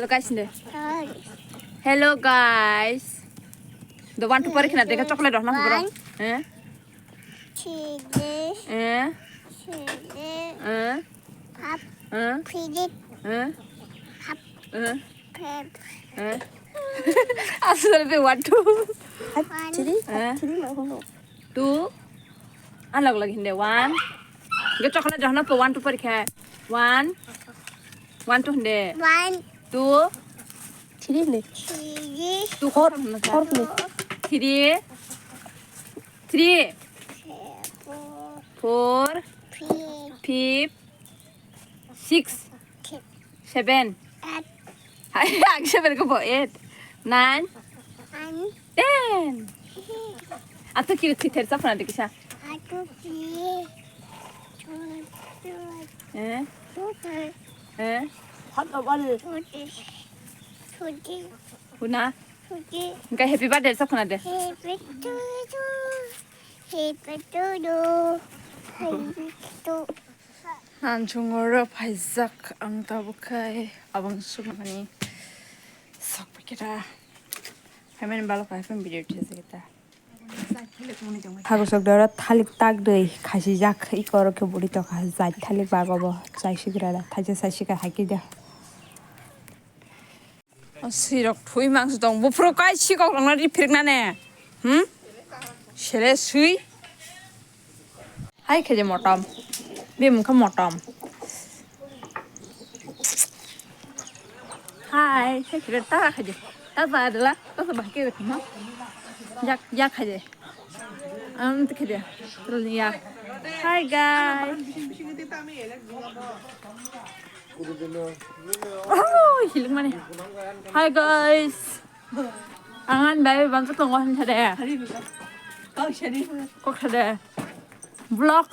Hello guys deh. Hello guys. The one to park na dekha chocolate roh na bro. Asal be one two. Two. Alag lagi deh one. Get chocolate roh na po one to park hai. One. One to deh. Two. Three ne. Two four. Three. Three. Four. Five. Six. Seven. Seven ko po. Eight. Nine. 10. Ato kiri titer sa puna dikisha. Puna. Enggak happy birthday sa puna deh. 난 중어를 발작 안 따보카이 아방수가니 썩백이라 하면 발로 가이픈 비디오 찍겠다. 하고서 너라 탈릭 딱들 가시작 이거 이렇게 우리 또 가서 탈릭 박아봐 자식이라 다시 사시가 하기다. 시럭 토이망수동 뭐 프로 까이 치고 그런 리필나네. 응? 쉐레 수이. 하이 캐제 못함. 비문카 못함. 하이 캐키를 따라 캐제. 따라들라. 따서 밖에 그만. 약 캐제. 어떻게 캐제. 그러니까. Hi guys. Oh, hilang mana? Hi guys. Angan bayi bantu tonggohan sada. Kok sada. Vlog.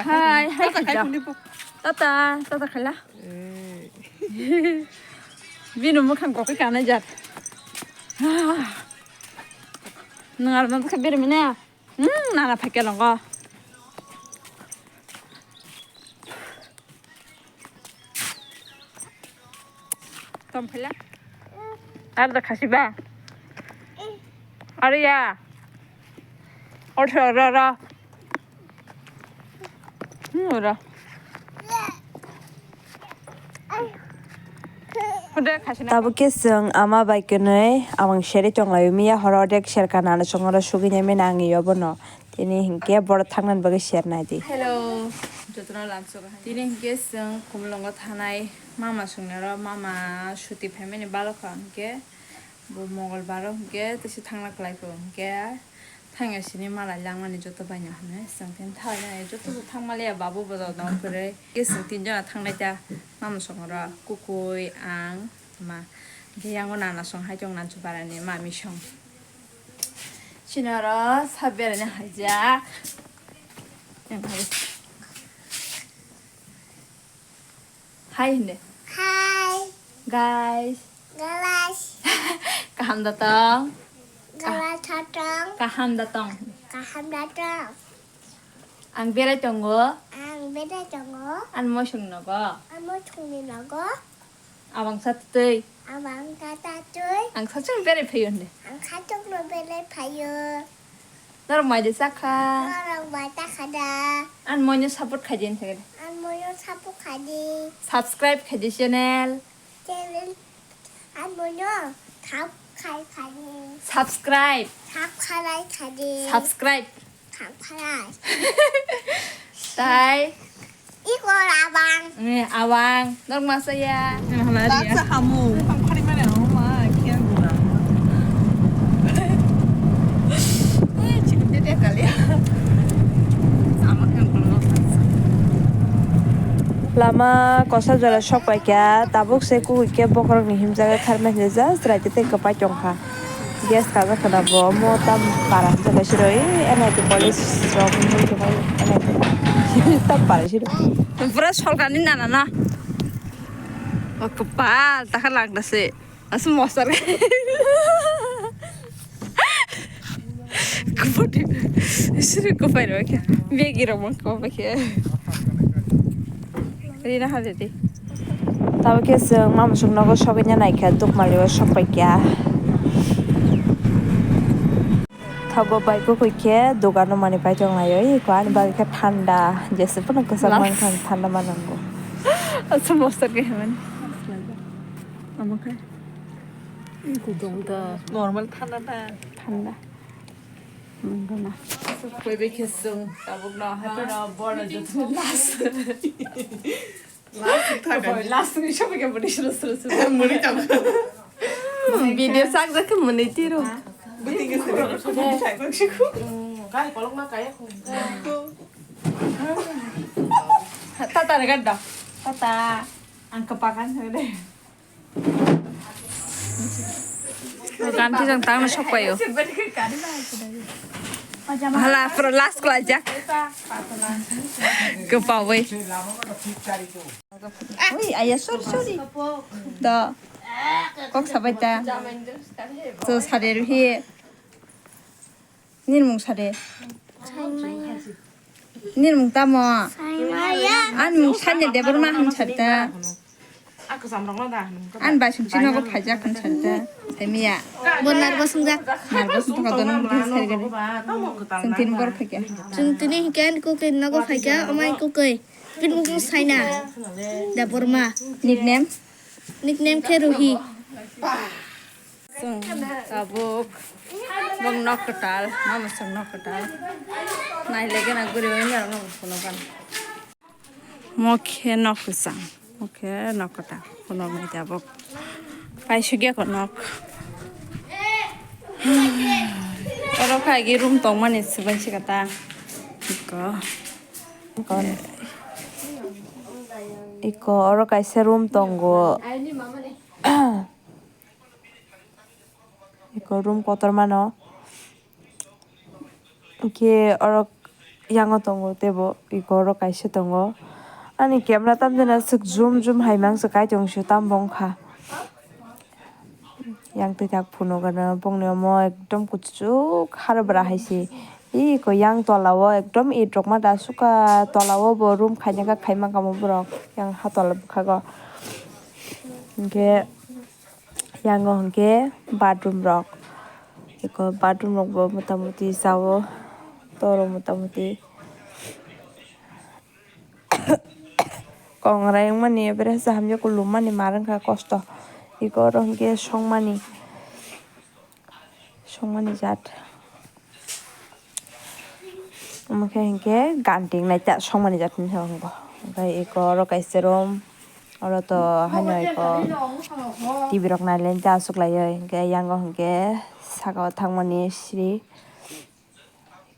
Hai, hai kerja. Tata kalah. Binu makan kopi kan aja. Nengar nanti kabir mana? Nana pakai longgo. Tom kalah. Ada kasih ba? Ada ya. Orang. Ora. Udah kasih. Tabuke seng ama baikene amang share chonglai miya horodek share kanana chongora sugine menangi yobono. Tini hingke bor thangnan bagi share nadi. Hello. Jotna langsung. Tini hingke seng kumlongo thanai mama sungnero mama shuti family balokon ke bo mongol baro ke tisi thangla klai ko ke थांगासिनो माला लांनानै जत बायनो हानो जोंथिं थाङा जत थांमालाया बाबु बजाव दं फोरै गेसथिं जना थांनाय दा मामा संरा कुकुय आं मा गेयांगो नाना सं हाय जंना जुबारानि मामि सं सिनारा साबेरनि हायजा हाय होनदे Hai guys guys, kaham datang galas datang, kaham datang kaham datang. ang berai tongo Ang beda jongo, an mo sung nogo amo chungni nago, abang satutei abang kata cuy, ang sachung berai pheyonde ang katuk no bele payo, nar mai de sakha orang bata kada, an mo nyo support khajin thagre an moyo sapu kadi, subscribe khaji channel channel, an moyo tap kai kadi, subscribe tap kalai kadi, subscribe tap kalai. tai Iko abang, awang nar masaya Laksa hamu. Pangkariman ya, mama. Kian guna. Chicken dia kali ya. Sama kan kalau. Lama kosa jala shok paikya tabuk seku ke bokrong ni himjaga kharma neja strajete kapai chongkha. Gas kaza kana bo mo tam para jaga shiroi enai to police job ni to kai enai tam para shiro. pura solkani nana na o kepal tak lang dasi asu mosar kupodi sire kupai ro ke begi ro mon ko ke rina hadeti Tao kia sương mama sung nó có shop cái nhà này kia tục mà liều shop phải kia. Thao bộ bài của kia dogan nó mani bài trong này ấy có anh bài cái thanda, just pun aku sama kan thanda mana aku. Asal masa ke mana? Apa ke? Normal ঠান্ডা না ঠান্ডা না কই বেখেছং তাবুক না হাতে না বড় যত লাস লাস তুমি সবাইকে বলি শুরু শুরু শুরু মনে যাবে ভিডিও সাক দেখে মনে তিরো বুঝতে গেছে চাই বলছি cái có lúc nó cái không tata ne gadda tata ang kapakan hode ganti jang tang na sopayo hala for last class jak kepawe oi ayah sorry da kok sabai ta so sare ru hi nirmung sare nirmung ta mo 사이마야. an mung sanne de borma ham sarta aku samrong lo dah an ba sung chino ko phaja kan sarta semia Benar basungak. narvos to kadon mung sare gani tao mau ke sung tin bor phake Sungtini hikan ko kin nago faika omai ko koi. Kin mung saina. Dapur ma. nickname Nickname ke Ruhi. sung sabuk bang nok ketal mama sung nok ketal nai lege na guri oi mer no kono kan mokhe nok sang mokhe nok kata kono mai jabok pai sugia ko nok oro kai gi room tong mani sibai sikata ko Kon. Iko oro kaise room tonggo. Iko room kotor mano. Ke oro yango tongo tebo iko oro kaise tongo. Ani camera tam jena suk zoom haimang su kai jong shu tam bong kha. Yang tu jak phuno gana bongni mo ekdom kuchu kharbra haisi. Iko yang tolawo ekdom i drokma da suka tolawo bo room khanya ka khaima kamo borok yang hatol khago. Ke yang hongke bathroom rok. Iko bathroom rok bo motamuti sawo toro motamuti kongra yang mani berasa hamnya kulum mani marang ka kosto iko rongke songmani jat mungkin hingke ganting naik tak songmani jat ni hongko kai iko ro kai serum oro to hanya iko TV rok nailen ta suk lai hingke yang hingke sago thangmani sri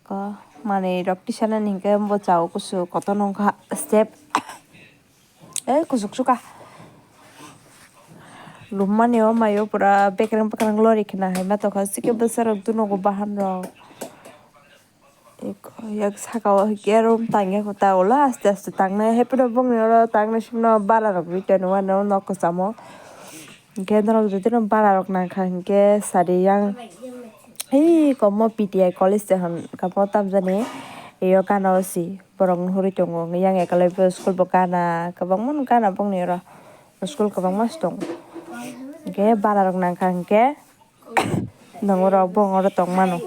ko mane rok tisana hingke bo chau kusu kotonong kha step kusuk suka lumani o mayo pura bekrang lori kena hai ma to khasi ke besar du no go bahan ro ek yak saka o gerom tange ko ta ola aste tangne hepro bong ro tangne simno bara rok biten wa no ko samo gendro jodi no bara rok na kha ke sari yang ei komo PTI college han kapo tam jani eyo kana osi borong huri tongo yang ekale school bokana kabang mun kana bong ni ro school kabang mas tong ke bara rok nang khang ke nangora bongora tong mano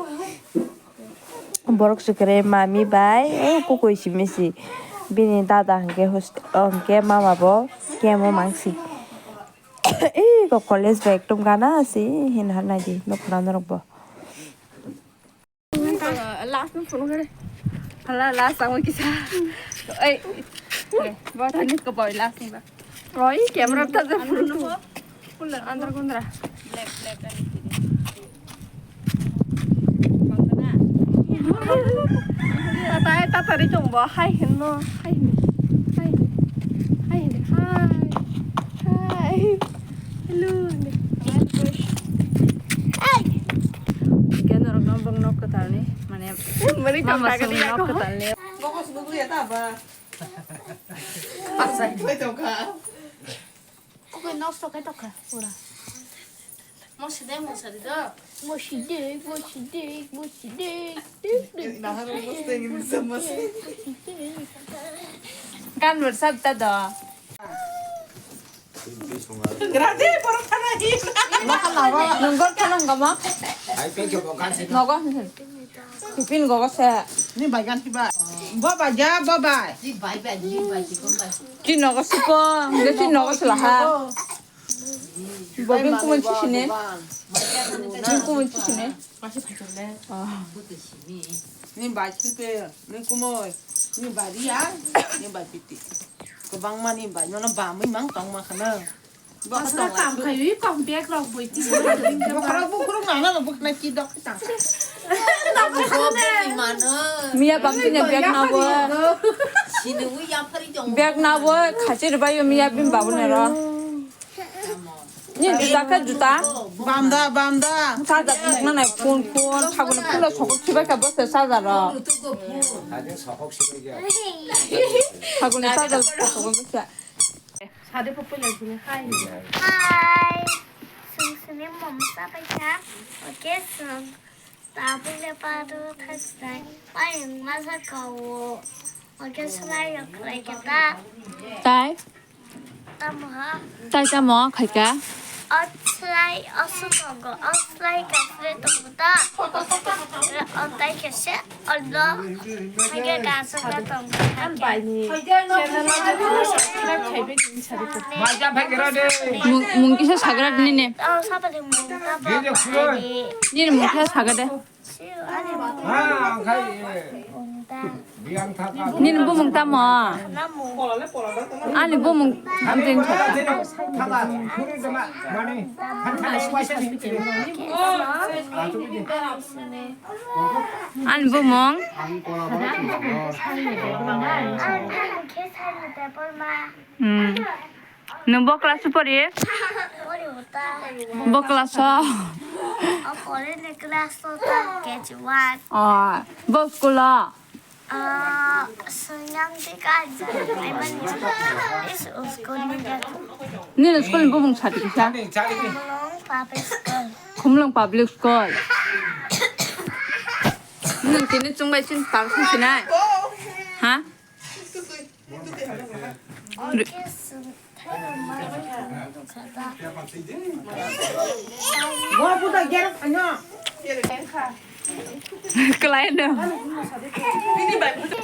borok sukre mami bai o kukoi simesi bini dada hangke host hangke mama bo kemo mangsi ko college bag tum gana asi hin hana di nokna norok bo last no phone kare hala last sang kisa ei ba thani ko boy last ni ba roi camera ta je phone no full andar kundra left ani tata ri chong bo hai hin no hai hello Kaya norok nambang nok ketal nih, mana? Mama sung nok ketal nih. Boko subuh ya ta ba Pasai. Ito ka Ko no sto ka to ka. Ora. Mo si de. Nahan mo gusto yung samas Kan bersab tado. Gracias por estar ahí. Nunggu kanan gama. Ai 뺏겨 뭐 간지. Nogo. Pipin gogo se. Ni bagan tiba. Baba ja baba. Ki nogo sipo. Nge ki nogo selaha. Bobin kumun chisine. Bin kumun chisine. 맛이 밝혔네. Ni ba tipe. Ni kumoy. Ni ba dia. Ni ba piti. Ko bang ma ni ba no ba mi mang tong ma khana. Ba ka tong la. 가위 꽉 빼그라고 보이지. Ba khara bu khuru na na bu na ki dok ta. Mia bamtinya bag nawo. Bag nawo khachir bayo mia bin babu nero. Ni juta ka juta. Bamda. 사자 먹는 애 폰 타고는 풀러 저거 집에가 벌써 사자라. 나중에 서혹시게 타고는 사자 저거 벌써. 사대 뽀뽀를 주네. 하이. Hai. Sung mom sa pa siya. Okay, sung. Tapos na paro tasay. Parang masakaw. Okay, sulayo kaya kita. 딸, Tama ha. 딸자 뭐 갈까? Slide 어수던 거. 슬라이가 그랬던보다. 어떤 것이 얼로 하게 가서 갔던 거. 맞아 백이라데. 뭉기서 사그라 니네. 사바리 뭐 이제 그거. 니는 뭉기서 사그래. 아 가이. 미양타가. 니는 뭐 먹다 뭐. 나무. 아니 뭐 먹. 아무튼 타가 그래도 많이 한타에 와서 아니 뭐 먹. 계산을 해볼마. 너 뭐 클래스 버리? 어려웠다. 뭐 클래스? 어린이 클래스다 개지완. 뭐 스쿨라? 수영대가 할머니 스쿨인데 니는 스쿨 뭐 먹 사디기사? 자리기. 물론 밥을 스쿨. 곰랑 public school. 능 tiene chung 친 바로 신시나. 하? 뭐보다 계속 아니야. 클라이언트.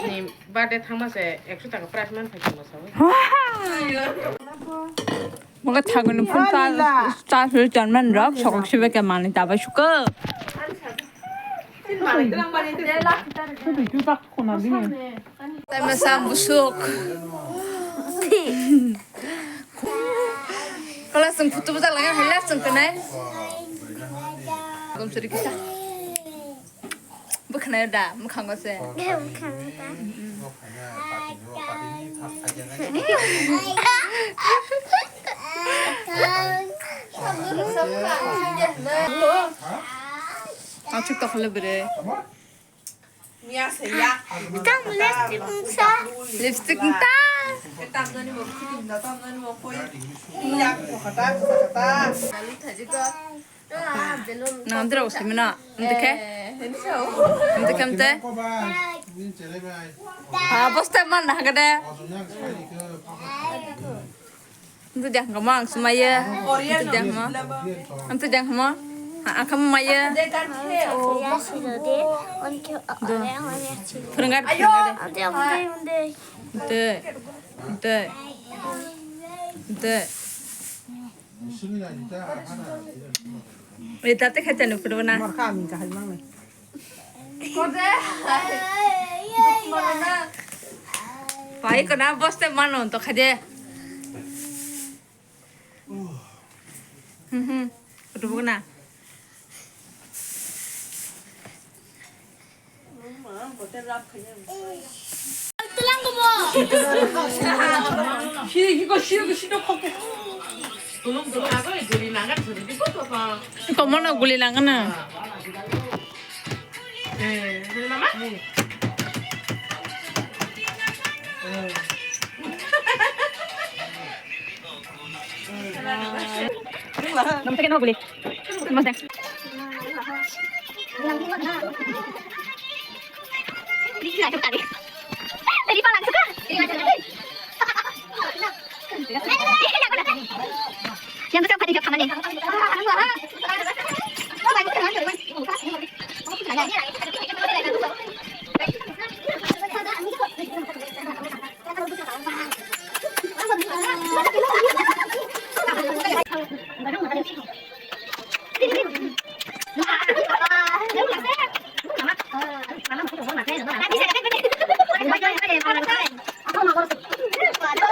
니 바데 탕마세 100টাকা প্রাইস만 থাকে মসাও. 뭔가 타고는 푼다 짜술 전만 럭 저거 집에게 많이 잡아 줄까? Masa busuk. Kalau langsung putus lagi, langsung kena. Kamu sudah kita. Bukan ada, bukan kau sih. Aku tak boleh beri. Mia saya. Kamu Lipstick entah. Mia kata. Nanti aku semena. Nanti ke? Nanti kamte? Bos teman dah kada. Nanti jangan ngomong semaya. Nanti jangan ngomong. Nanti jangan ngomong. Kamu maya. Perenggat. Ente. Kita teh kacang nu pernah. Kami kahal mang. Baik kena bos teh mana untuk aja. Udah bukan? 이거 싫어 갖고. 그놈도 나가야 들이 나가 들이 뻗어서. Kau mana guli langana? 네, 들나마? Nampak kena guli. Mas deh. Tadi palang suka. 양도 좀 받으셔 가만히. 하는 거야.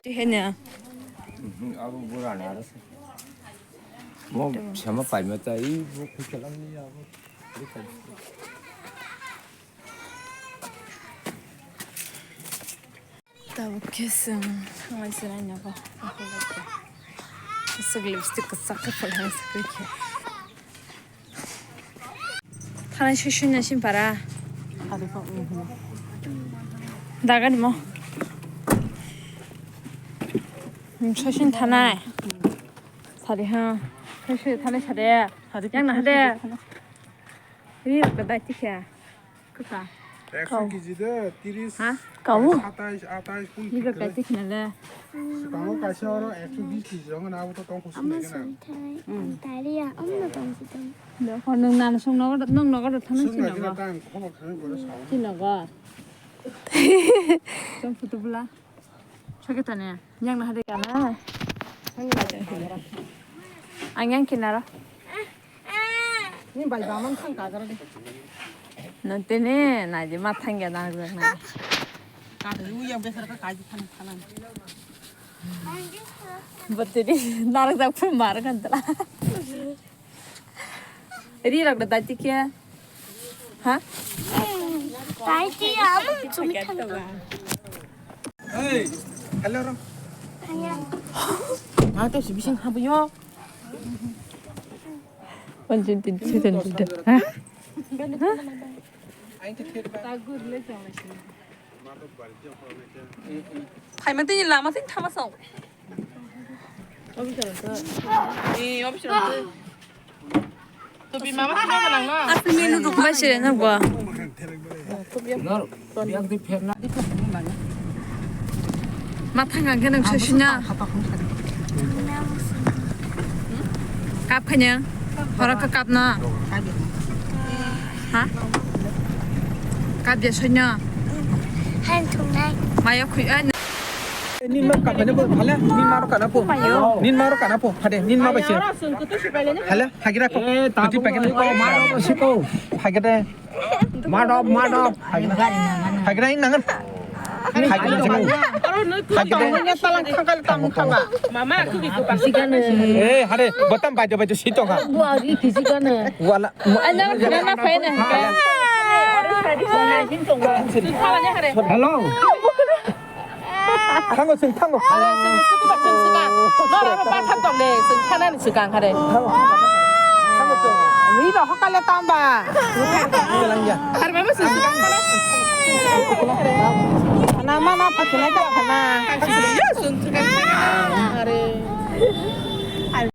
했냐? 아무 뭘안 알았어. 뭐 잘못 발렸다. 이뭐 그렇게 랍니다. 따복했음. 가만히 있으라냐고. 쓱 립스틱 싹 펴면서 그렇게. 타는 슈슈냐 신발아. 나가니 뭐. 슈슈 타나. 사리 하. 슈슈 타나 사리. 양나 하래. 이렇게 다 찍혀. 그까. 100 কেজিতে 30 হ্যাঁ কাউ 27 28 কোন 이거 다 찍히는데. কাউ কাশার 120 কেজি যখন আবো তো তখন খুশি লাগে না 다리야 엄마 동지도. 너는 나는 속 나가도 너 나가도 타는 순간 지나가. 지나 땅 코너 가는 거라 사오 지나가. 좀 붙어볼라. 저기다네. 그냥 나 하대가나. 안녕 기나라. 니 발바만 탕 가더라. 너 때문에 나 이제 맡은 게 나는 거야. 가도 우양 배서가 가지 타는. 뭐들이 나랑 작품 말을 한다라. 리락 다 찍게. 하? 다리야 엄마 좀 타는 거. 에이 할래라 아, 또 미신 하부요. 완전 찐찐찐찐. 파이만 뜨니 라마 생 타마서. 이 옵션. 또 비마마 하는 거. 아스미누 누구마시래나 봐. 마탕강 그냥 셔시냐? 깝 그냥. 허락가 깝나? 하? 깝야 서냐? 한 통날. 마야 쿠 아. nin ma ka bane bo hala nin maro kana po nin maro kana po hade nin ma bache hala hagira ko tati paket ko maro siko hagire maro hagira in nangan hagira siko 하기는 딸랑 탕갈 땅 탕가. 마마 그게 그 시간에. eh hade botam bajo bajo sito ka 뭐 이 시간에. wala 안녕 그러나 파이네. hello tango sing tango 너랑 빠탄 동네 타는 시간 하래. tango sing 위로 헛갈려 땀봐. lang ya 하루만 무슨 시간 하나만 아파트나 하나. 순 시간 하래.